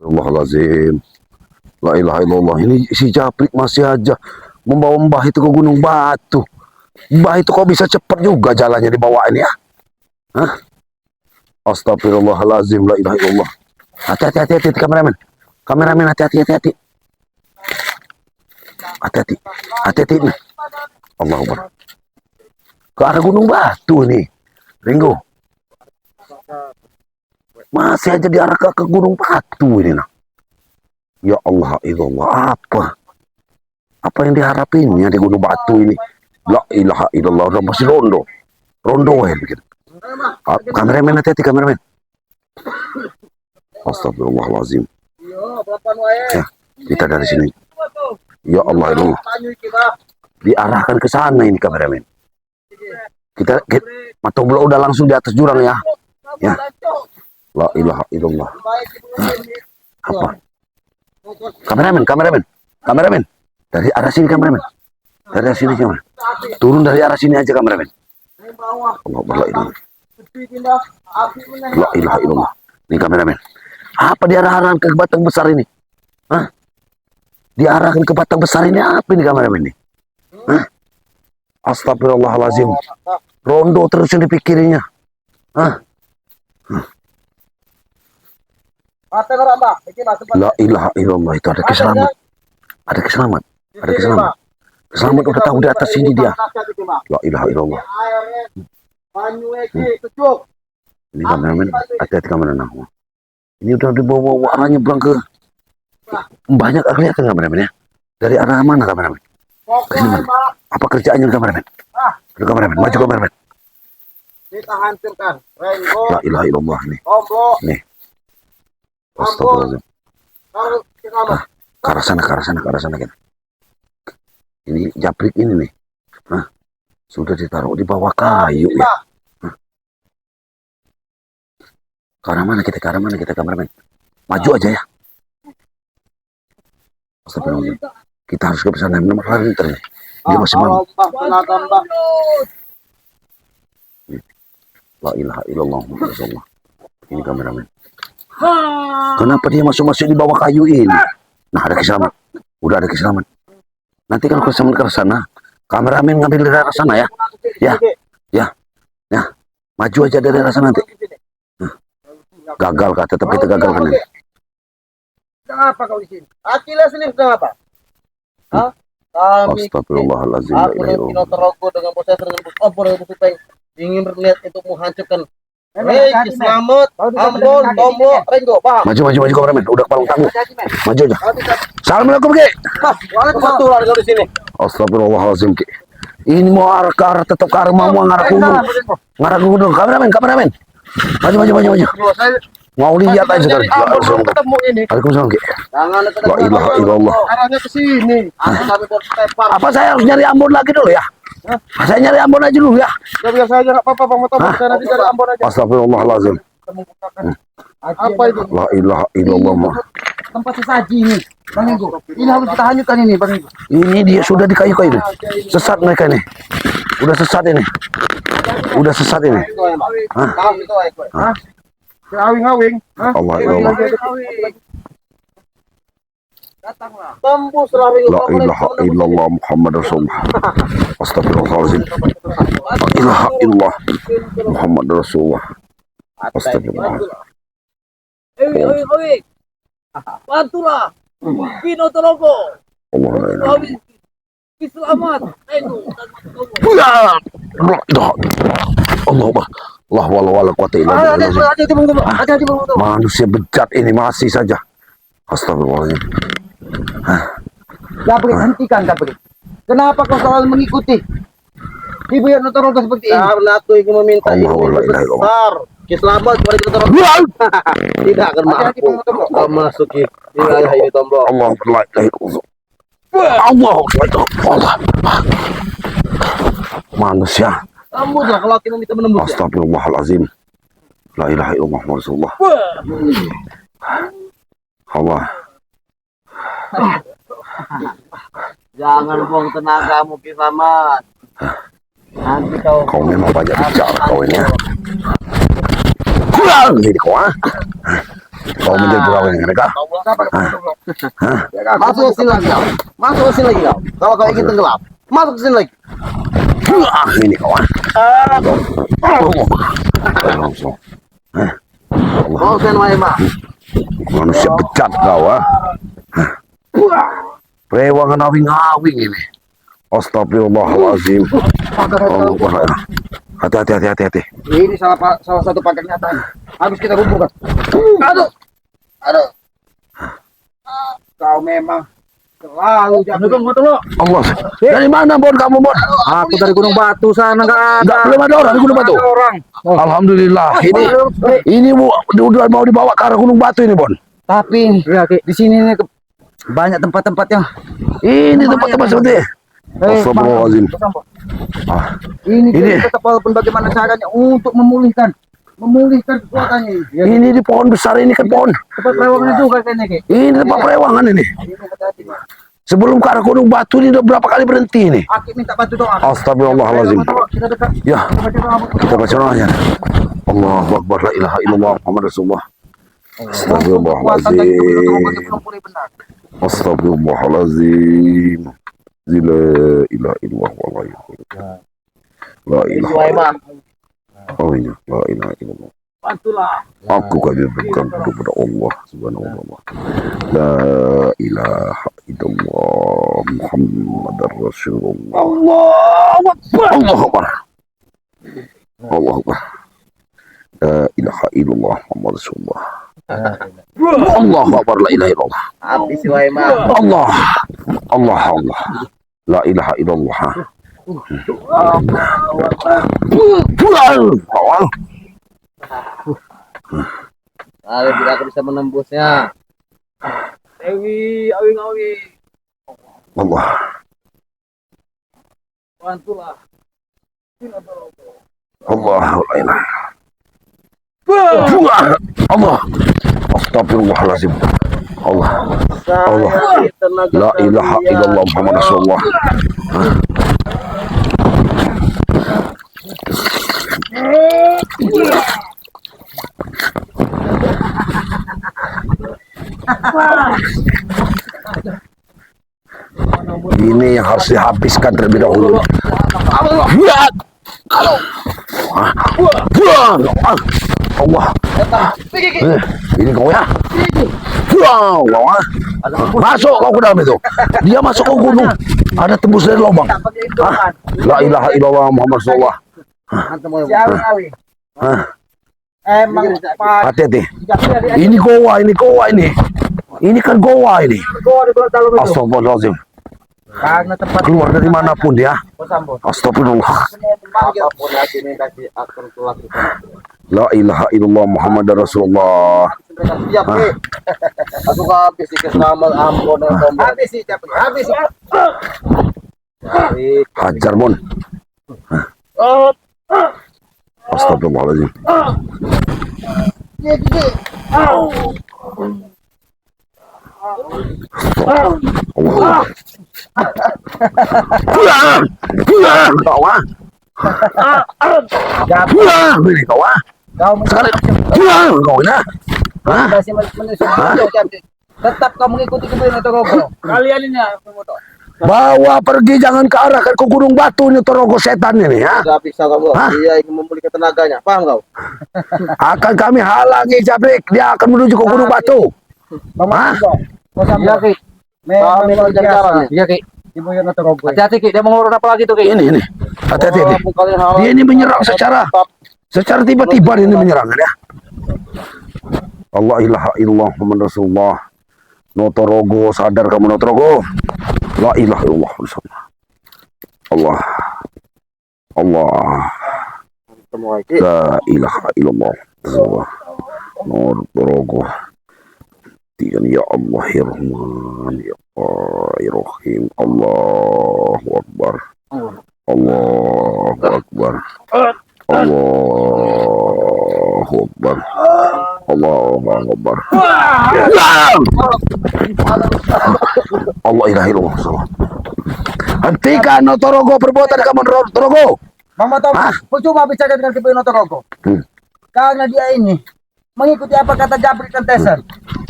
Astagfirullahaladzim. La ilaha illallah. Ini si Japrik masih aja membawa Mbah itu ke Gunung Batu. Mbah itu kok bisa cepat juga jalannya dibawain ya? Hah? Astagfirullahaladzim. La ilaha illallah. Hati-hati, hati-hati, kameramen. Kameramen, hati-hati, hati-hati. Hati-hati, hati-hati nih. Allahu Akbar. Ke arah Gunung Batu nih. Ringo. Masih aja diarah ke Gunung Batu ini nah. Ya Allah, illallah, apa yang diharapinnya di Gunung Batu ini? La ilaha illallah, udah masih rondo ya bikin. Kameramen, hati-hati kameramen. Astagfirullahaladzim. Ya, kita dari sini. Ya Allah, illallah. Diarahkan ke sana ini kameramen. Kita Matomblo udah langsung di atas jurang ya. Ya. La ilaha illallah. Apa? Kameramen. Dari arah sini kameramen. Dari arah sini gimana? Turun dari arah sini aja kameramen. Allah berlailah. La ilaha illallah. Nih kameramen. Apa diarahkan ke batang besar ini? Hah? Diarahkan ke batang besar ini apa ini kameramen nih? Hah? Astagfirullahaladzim. Rondo terus yang dipikirinya. Hah? La ilaha illallah, itu ada keselamat. Ada keselamat. Keselamat udah tahu di atas sini dia. La ilaha illallah. Ini kameramen, hati-hati kameramen aku. Ini udah dibawa arahnya pulang ke banyak kelihatan kameramen ya. Dari arah mana kameramen? Ke sini. Apa kerjaannya kameramen? Kameramen, maju kameramen. Kita hancurkan. La ilaha illallah nih. Nih. Astagfirullahaladzim. Ke arah sana kita. Ini Japrik ini nih. Hah? Sudah ditaruh di bawah kayu ya. Hah? Ke arah mana kita kameramen? Maju aja ya. Astagfirullahaladzim. Kita harus ke sana. Nomor lari nih. Dia masih malam. La ilaha illallah Muhammad Rasulullah. Ini kameramen. Kenapa dia masuk di bawah kayu ini? Nah, ada keselamat. Udah ada keselamat. Nanti kalau keselamat ke sana, kameramen ngambil dari arah sana ya. Ya. Maju aja dari arah sana nanti. Gagal kah? Tetap kita gagal kan ini. Kenapa kau di sini? Akilah sini kenapa? Hah? Astagfirullahaladzim. Aku Nino Terogo dengan proses dengan obor yang supaya ingin berniat untuk menghancurkan. Hei, selamat, Ambon, Tomblo, Ringo, paham? Maju kameramen, udah kepala tangguh. Maju aja. Assalamualaikum Ki. Waalaikumsalam di sini. Astagfirullahaladzim Ki. Ini mau arah ke arah tetap ke arah mau ngarah gunung. Ngarah gunung. Kameramen. Maju. Mau lihat aja tadi. Waalaikumsalam Ki. La ilaha illallah. Arahnya ke sini. Apa saya harus nyari Ambon lagi dulu ya? Saya nyari Ambon aja dulu ya. Ya biar saja enggak apa-apa Bang Motor, saya nanti cari Ambon aja. Astagfirullahaladzim. Apa itu? La ilaha illallah. Tempat sesaji ini, Bang Ego. Ini harus kita hanyutkan ini, Bang Ego. Ini dia sudah di kayu-kayu. Sesat mereka ini. Udah sesat ini. Hah? Hah? Awing-awing. Allah illallah. Datanglah. Tembus lari. La ilaha illallah Muhammad Rasulullah. Astagfirullahaladzim. La ilaha illallah Muhammad Rasulullah. Astagfirullah. Awing. Bantulah. Pino Terogo. Allah la ilaha. Selamat. Ya. Allah wala quwata illa billah. Manusia bejat ini masih saja. Astagfirullahaladzim. Gabri, hentikan Gabri. Kenapa kau selalu mengikuti Ibu yang Terogo seperti ini? Karena aku ingin meminta ilmu besar. Selamat kepada kita Terogo. Tidak akan mampu memasuki wilayah ini Tomblo. Allah manusia. Sambutlah kalau kita minta menembus. Astagfirullahaladzim. La ilaha illallah Rasulullah. Allah. Jangan buang tenagamu Kisamat. Nanti kau memang banyak bicara kau ini ya. Kurang jadi kau Kau menjadi pegawai negara kah? Masuk sini lagi kau. Masuk sini lagi kau. Kalau kau ingin tenggelam, masuk sini lagi. Ini kawan. Langsung. Mau sen wae mah. Manusia becat kau ah. Rewangan awing-awing ini. Astagfirullahalazim. Hati-hati. Ini salah satu paket nyata. Habis kita kumpulkan. Aduh. Kau memang selalu jago. Allah. Dari mana Bon kamu Bon? Aku dari Gunung Batu sana enggak Enggak belum ada orang di Gunung Batu. Alhamdulillah. Ini udah mau dibawa ke arah Gunung Batu ini Bon. Tapi di sini nih banyak tempat-tempat yang Ini tempat-tempat seperti ini. Astagfirullahaladzim. Ini tetap walaupun bagaimana caranya untuk memulihkan kekuatannya. Ini di pohon besar ini kan pohon. Tempat perewangan juga kayaknya Ki. Ini tempat perewangan ini. Sebelum ke arah Gunung Batu ini udah berapa kali berhenti ini. Aki minta bantu doa. Astagfirullahaladzim. Kita dekat. Ya, kita baca doanya. Allahu Akbar, la ilaha illallah Muhammad Rasulullah. Astagfirullahaladzim. Astagfirullahaladzim. La ilaha illallah wallahi. La ilaha illallah. Oh iya, la ilaha illallah. Bantulah. Aku kami berikan kepada Allah Subhanahu wa ta'ala. La ilaha illallah Muhammadar Rasulullah. Allahu Akbar. Allahu Akbar. Allahu Akbar. La ilaha illallah Muhammad Rasulullah. Allahu Akbar, la ilaha illallah. Habis wae mah. Allah. La ilaha illallah. Ayo tidak aku bisa menembusnya. Dewi, awing-awing. Allah. Bantulah. Allah. La ilaha. Allah. Astagfirullahaladzim. Allah. Allah. La ilaha illallah Muhammad Rasulullah. Ini yang harus dihabiskan terlebih dahulu. Allah. Allah. Ini kau ya. Allah. Masuk kau ke dalam itu. Dia masuk ke gunung. Ada tembus dari lubang. La ilaha illallah Muhammad Rasulullah. Emang Hati-hati. Ini goa ini. Ini kan goa ini. Astagfirullahaladzim. karena tempat Keluar dari manapun ya. Astagfirullah. apapun lagi ini kasih akan kulakukan. La ilaha illallah Muhammad Rasulullah. Siap nih. Aku habis sih kesamal ampun habis sih habis. Hajar Mon. Astagfirullahaladzim. Allah. Kau ah. Ini kau ah. Kau Sekali. Kau ini. Hah? masih tetap kau mengikuti kemana Torogo. Kalian ini ya, Bawa pergi jangan ke arah ke Gunung Batu ini Torogo setan ini ya. Tidak bisa kamu. Hah? Dia ingin memulihkan tenaganya. Paham kau? Akan kami halangi Jabrik. Dia akan menuju ke Gunung Batu. Hah? Iya Ki. Memang caranya. Iya Ki. Ibu yang Torogo. Hati-hati Ki. Dia mau ngurus apa lagi tuh Ki? Ini. Hati-hati. Dia ini menyerang secara tiba-tiba ini menyerang ya. Allah ilaha illallah Muhammad Rasulullah. Notorogo, sadar kamu Notorogo. La ilaha illallah Rasulullah. Allah. La ilaha illallah Rasulullah. Notorogo. Tiga ya Allah ya Rahman ya Rahim. Allahu Akbar. Allahu Akbar. Allahu Akbar. Allahu Akbar. Allah ilaha illallah. Hentikan Notorogo perbuatan kamu Notorogo. Mama tahu, percuma bicara dengan Kipu Notorogo. Karena dia ini mengikuti apa kata Jabrik dan Tesen.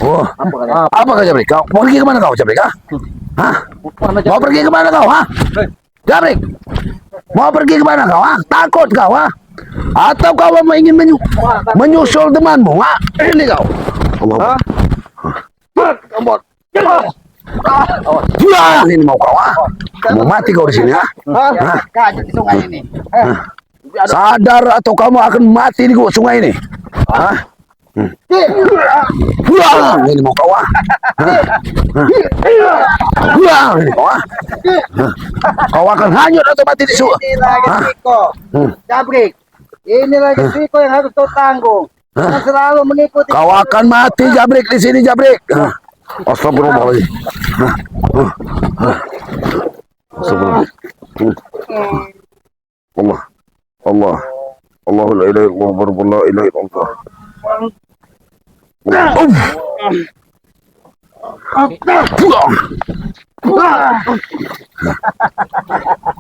Oh, Apa kata? apa kau Jabrik? Kau mau pergi kemana kau Jabrik? Hah? Mau pergi kemana kau? Jabrik, mau pergi kemana kau? Takut kau? Atau kau ingin menyusul temanmu? Ini kau. Allah. Tombol. Ya, ini mau kau? Mau mati kau di sini? Kaget di sungai ini. Sadar atau kamu akan mati di sungai ini? Pulang, ini mau kau? Pulang, ini kau? Kau akan hanyut atau mati di sungai? Ini lagi Tiko. Jabrik. Ini lagi Tiko yang harus kau tanggung. Karena selalu mengikuti. Kau akan mati Jabrik di sini Jabrik. Astagfirullahaladzim. Astagfirullahaladzim. Allah. Allah. Allah la ilaha illallah la ilaha illallah.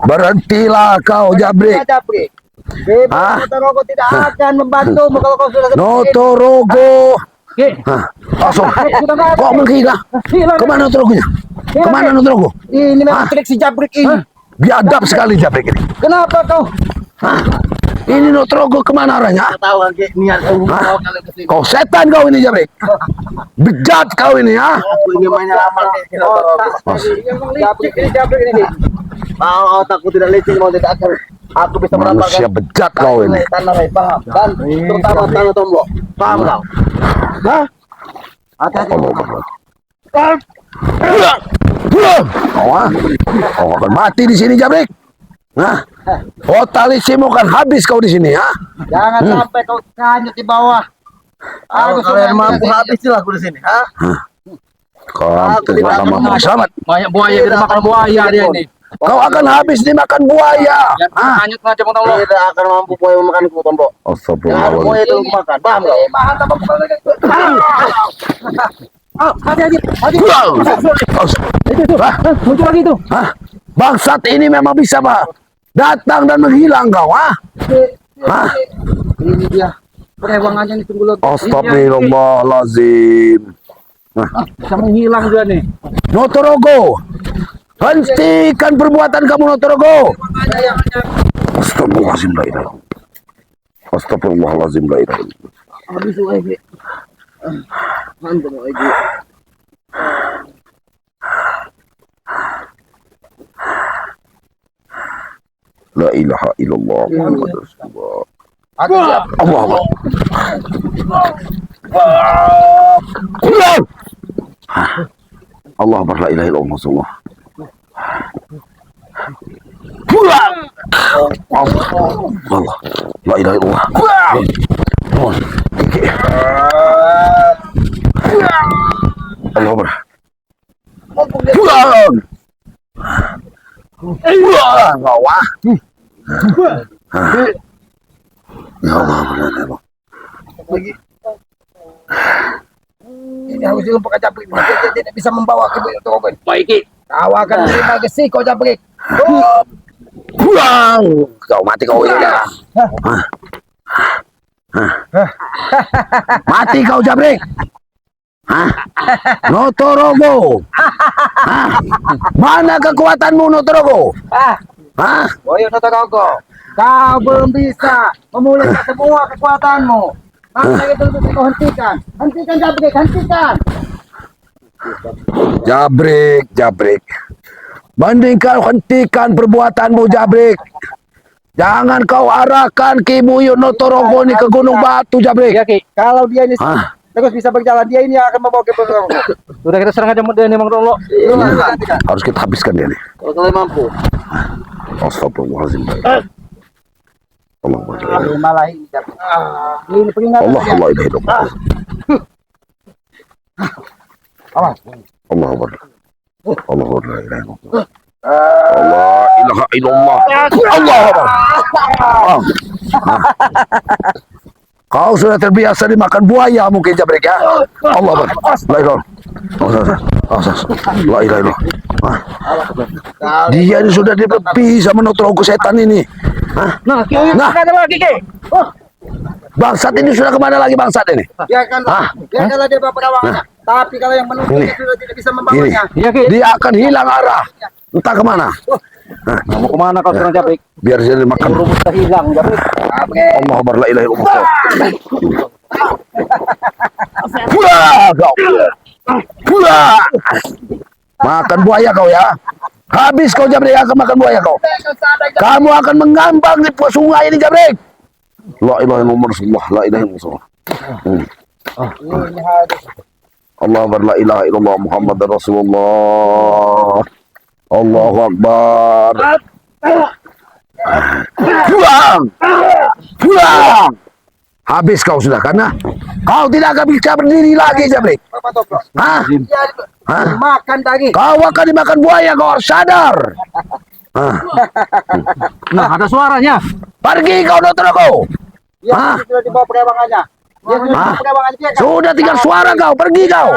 Berhentilah kau Jabrik. Jabrik. Bebas Notorogo tidak akan membantumu kalau kau sudah Notorogo. Langsung. Kok menghilang? Kemana Notorogonya? Kemana Notorogo? Ini memang trik si Jabrik ini. Biadab sekali Jabrik ini. Kenapa kau? Ini Notorogo kemana arahnya? Tahu lagi niat kau kalau ke sini. Kau setan kau ini Jabrik. Bejat kau ini ya. Aku ingin menyelamat Jabrik ini. Mau otakku tidak licin mau tidak akan. Aku bisa Manusia mendapatkan bejat kau ini. tanah paham dan terutama tanah tombol. Paham kau? Hah? Hati-hati. Kau akan mati di sini Jabrik. Nah, totalisimu kan habis kau di sini ya. Jangan sampai kau hanyut di bawah. Aku sudah mampu habisilah aku di sini. Hah? Kau tidak lama selamat. Banyak buaya kita makan buaya dia ini. Kau akan habis dimakan buaya. Hanyut aja mau tahu. Tidak akan mampu buaya memakanku tombol. Jangan buaya itu makan. Paham kau? Paham tanpa bukan lagi. Hati-hati. Itu. Muncul lagi itu. Bangsat ini memang bisa datang dan menghilang kau. Ini dia. Perewangannya nih tunggu lagi. Astagfirullahaladzim. Bisa menghilang dia nih. Notorogo, hentikan perbuatan kamu Notorogo. Astagfirullahaladzim la ilaha illallah. Astagfirullahaladzim la ilaha illallah. Habis lagi. Mantap lagi. La ilaha illallah Muhammadur Rasulullah. Allah. Allah. Allah Akbar la ilaha illallah Rasulullah. Allah la ilaha illallah. Allah Akbar. Ya Allah, Lagi. Ini harus dilumpuhkan Jabrik. Dia tidak bisa membawa ke Notorogo. Baik. Kau akan terima gesiko Jabrik. pulang. Kau mati kau ini dah. Mati kau Jabrik. Notorogo. Mana kekuatanmu Notorogo? Boyo Notorogo, kau belum bisa memulihkan semua kekuatanmu. Maka itu kau hentikan. Hentikan Jabrik, hentikan. Jabrik. Mending kau hentikan perbuatanmu Jabrik. Jangan kau arahkan Ki Buyut Notorogo ini ke Gunung Batu Jabrik. Ya Ki, kalau dia ini terus bisa berjalan, dia ini yang akan membawa ke Notorogo. Sudah kita serang aja dia nih Mang Rolo. Harus kita habiskan dia nih. Kalau kalian mampu. Astagfirullahaladzim. Malah ini Jabrik. Ini peringatan. Allah ilaha illallah. Allah Akbar. Allah Akbar la ilaha illallah. Allah ilaha illallah. Allah Akbar. Kau sudah terbiasa dimakan buaya mungkin Jabrik ya. Allah Akbar. La ilaha illallah. La ilaha illallah. Dia ini sudah dibepi sama Notorogo setan ini. Nah, kita ada lagi Ki. Bangsat ini sudah kemana lagi bangsat ini? Biarkanlah dia bawa perawangannya. Tapi kalau yang menunggunya sudah tidak bisa Ini, membawanya. Iya, Ki. dia akan hilang arah. Entah kemana. Nah, mau kemana kau sekarang Jabrik? Biar dia dimakan. Rumus kita hilang Jabrik. Allah la ilaha illallah. Pulang kau. Pulang. Makan buaya kau ya. Habis kau Jabrik akan makan buaya kau. Kamu akan mengambang di sungai ini Jabrik. La ilaha illallah Rasulullah. La ilaha illallah. Allah la ilaha illallah Muhammad Rasulullah. Allahu Akbar. Pulang. Pulang. Habis kau sudah karena kau tidak akan bisa berdiri lagi Jabrik. Hah? Hah? Makan daging. Kau akan dimakan buaya, kau harus sadar. Hah? Nah, ada suaranya. Pergi kau dokter aku. Ya, sudah dibawa perawangannya. Dia sudah Hah? dibawa perawangannya. Dia kan? Sudah tinggal suara kau, pergi kau.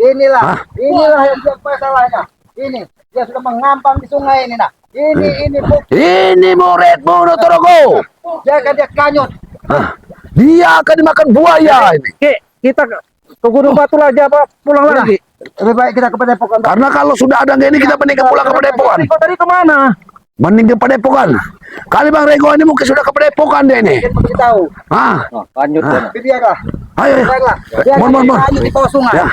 Inilah, Hah? inilah yang masalahnya. Ini, dia sudah mengampang di sungai ini, nah. Ini bukti. Ini muridmu dokter aku. Jangan dia kanyut. Hah? Dia akan dimakan buaya ini. Ki, kita ke Gunung Batu aja apa pulang lagi? Lebih baik kita ke Padepokan. Karena kalau sudah ada ini kita mending pulang ke Padepokan. Kau tadi kemana? Mending ke Padepokan. Kali Bang Rego ini mungkin sudah ke Padepokan dia ini. Kita beritahu. Hah? Lanjut Hah? Biarlah. Ayo. Biarlah. Biarlah Mohon. dia kanyut di bawah sungai. Ya,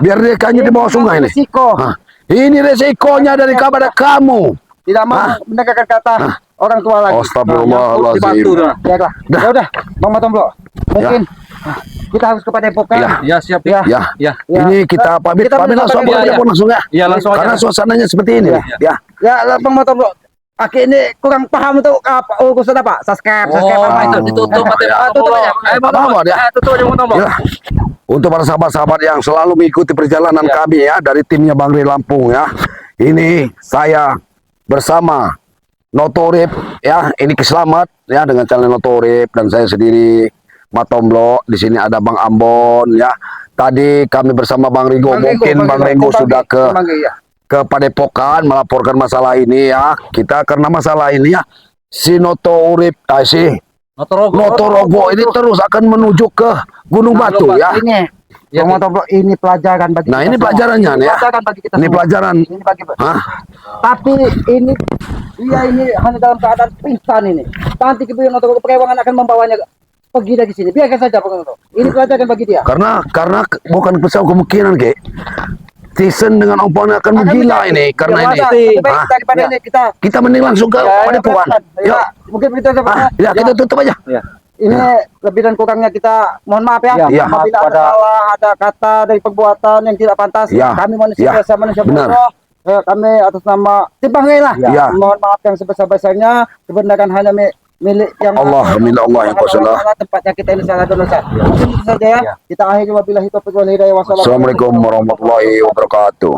biar dia kanyut di bawah sungai ini. Risiko. Hah? Ini resikonya dari kepada kamu. Tidak mau Hah? mendengarkan kata orang tua lagi. Astagfirullahaladzim. Biarlah. Dah. Ya udah, Bang Matomblo. Mungkin kita harus ke Padepokan. Ya. Ya, siap. Ya. Ya, Ya. ini kita pamit Kita langsung menentukan ke dia, Padepokan langsung ya. Iya, langsung aja. Karena suasananya seperti ini. Ya. Ya, Bang Matomblo. Aki ini kurang paham untuk apa urusan apa? Subscribe apa itu ditutup ya. Tutup aja. Apa dia? Tutup aja mau Ya. Untuk para sahabat-sahabat yang selalu mengikuti perjalanan kami ya dari timnya Bang Ri Lampung ya. Ini saya bersama Notorip ya, ini Keselamat ya dengan channel Notorip dan saya sendiri Matomblo. Di sini ada Bang Ambon ya. Tadi kami bersama Bang Ringo. Mungkin Bang Ringo sudah ke Padepokan melaporkan masalah ini ya. Kita karena masalah ini ya si Notorip si Notorogo ini terus akan menuju ke Gunung Batu ya. Ini, Bang Matomblo, ini pelajaran bagi Nah kita ini semua. pelajarannya nih ya. Pelajaran bagi kita Ini semua. pelajaran. Ini bagi Hah? Tapi ini dia ini hanya dalam keadaan pingsan ini. Nanti kemudian Notorogo Perewangan akan membawanya pergi dari sini. Biarkan saja Bang Matomblo. Ini pelajaran bagi dia. Karena bukan besar kemungkinan ke Tisen dengan Ompon akan menggila ini karena ini. Lebih baik Hah? daripada ini kita Kita mending langsung ke Padepokan. Ya, Yuk. mungkin begitu saja Bang. Ah, ya kita tutup aja. Ini lebih dan kurangnya kita mohon maaf ya. Ya. Apabila ada salah, ada kata dari perbuatan yang tidak pantas, Ya. kami manusia Ya. biasa, manusia Benar. bodoh. Kami atas nama tim Bang Ri lah. Ya. Mohon maaf yang sebesar-besarnya. Kebenaran hanya milik yang Allah, milik Allah yang kuasa lah. Tempatnya kita ini salah dosa. Mungkin itu saja ya. Kita akhiri wabillahi taufiq wal hidayah. Wassalamualaikum Assalamualaikum warahmatullahi wabarakatuh.